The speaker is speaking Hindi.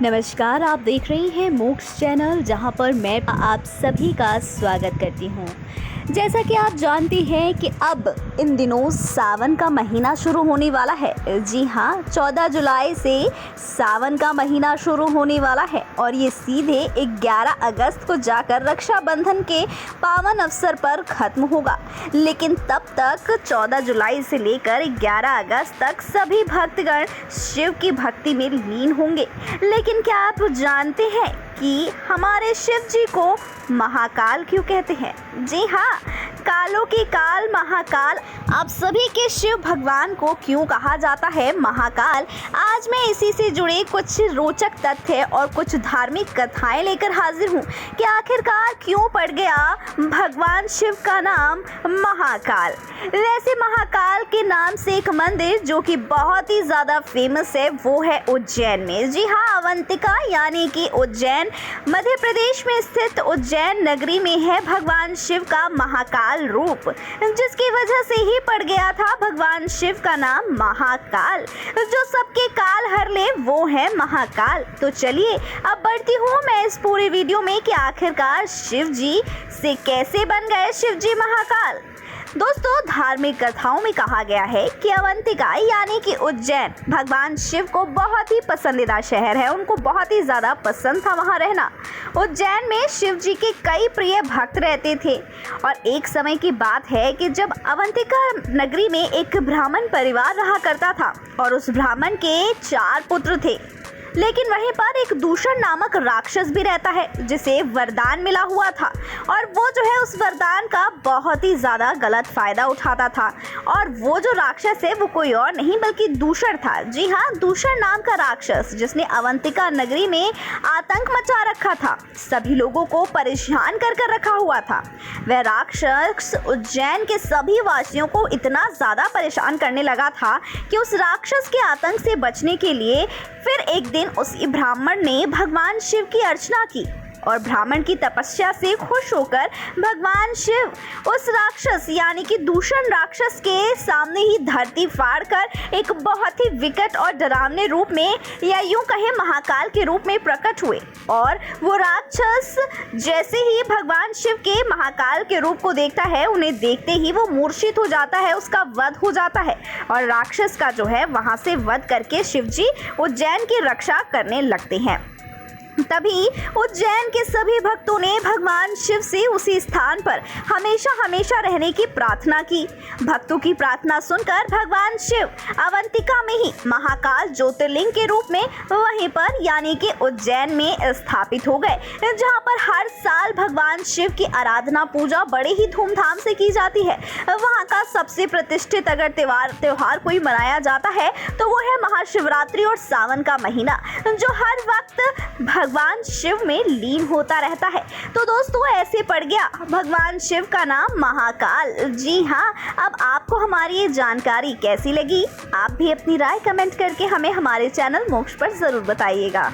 नमस्कार, आप देख रही हैं मोक्ष चैनल, जहां पर मैं आप सभी का स्वागत करती हूं। जैसा कि आप जानती हैं कि अब इन दिनों सावन का महीना शुरू होने वाला है। जी हाँ, 14 जुलाई से सावन का महीना शुरू होने वाला है और ये सीधे 11 अगस्त को जाकर रक्षाबंधन के पावन अवसर पर खत्म होगा। लेकिन तब तक 14 जुलाई से लेकर 11 अगस्त तक सभी भक्तगण शिव की भक्ति में लीन होंगे। लेकिन क्या आप जानते हैं कि हमारे शिव जी को महाकाल क्यों कहते हैं? जी हाँ, कालों के काल महाकाल। आप सभी के शिव भगवान को क्यों कहा जाता है महाकाल? आज मैं इसी से जुड़े कुछ रोचक तथ्य और कुछ धार्मिक कथाएं लेकर हाजिर हूँ कि आखिरकार क्यों पड़ गया भगवान शिव का नाम महाकाल। वैसे महाकाल के नाम से एक मंदिर जो कि बहुत ही ज़्यादा फेमस है वो है उज्जैन में। जी हाँ, अवंतिका यानी कि उज्जैन मध्य प्रदेश में स्थित उज्जैन नगरी में है भगवान शिव का महाकाल रूप, जिसकी वजह से ही पड़ गया था भगवान शिव का नाम महाकाल। जो सबके काल हर ले वो है महाकाल। तो चलिए अब बढ़ती हूँ मैं इस पूरे वीडियो में कि आखिरकार शिव जी से कैसे बन गए शिव जी महाकाल। दोस्तों, धार्मिक कथाओं में कहा गया है कि अवंतिका यानी कि उज्जैन भगवान शिव को बहुत ही पसंदीदा शहर है। उनको बहुत ही ज़्यादा पसंद था वहाँ रहना। उज्जैन में शिव जी के कई प्रिय भक्त रहते थे और एक समय की बात है कि जब अवंतिका नगरी में एक ब्राह्मण परिवार रहा करता था और उस ब्राह्मण के 4 पुत्र थे। लेकिन वहीं पर एक दूषण नामक राक्षस भी रहता है जिसे वरदान मिला हुआ था और वो जो है उस वरदान का बहुत ही ज़्यादा गलत फ़ायदा उठाता था। और वो जो राक्षस है वो कोई और नहीं बल्कि दूषण था। जी हाँ, दूषण नाम का राक्षस जिसने अवंतिका नगरी में आतंक मचा रखा था, सभी लोगों को परेशान कर रखा हुआ था। वह राक्षस उज्जैन के सभी वासियों को इतना ज़्यादा परेशान करने लगा था कि उस राक्षस के आतंक से बचने के लिए फिर एक दिन उसी ब्राह्मण ने भगवान शिव की अर्चना की और ब्राह्मण की तपस्या से खुश होकर भगवान शिव उस राक्षस यानी कि दूषण राक्षस के सामने ही धरती फाड़कर एक बहुत ही विकट और डरावने रूप में या यूं कहें महाकाल के रूप में प्रकट हुए। और वो राक्षस जैसे ही भगवान शिव के महाकाल के रूप को देखता है, उन्हें देखते ही वो मूर्छित हो जाता है, उसका वध हो जाता है और राक्षस का जो है वहां से वध करके शिव जी उज्जैन की रक्षा करने लगते हैं। तभी उज्जैन के सभी भक्तों ने भगवान शिव से उसी स्थान पर हमेशा हमेशा रहने की प्रार्थना की। भक्तों की प्रार्थना सुनकर भगवान शिव अवंतिका में ही महाकाल ज्योतिर्लिंग के रूप में वहीं पर यानी कि उज्जैन में स्थापित हो गए, जहां पर हर साल भगवान शिव की आराधना पूजा बड़े ही धूमधाम से की जाती है। वहां का सबसे प्रतिष्ठित अगर त्योहार कोई मनाया जाता है तो वो है महाशिवरात्रि और सावन का महीना, जो हर वक्त भगवान शिव में लीन होता रहता है। तो दोस्तों, ऐसे पड़ गया भगवान शिव का नाम महाकाल। जी हाँ, अब आपको हमारी ये जानकारी कैसी लगी? आप भी अपनी राय कमेंट करके हमें हमारे चैनल मोक्ष पर ज़रूर बताइएगा।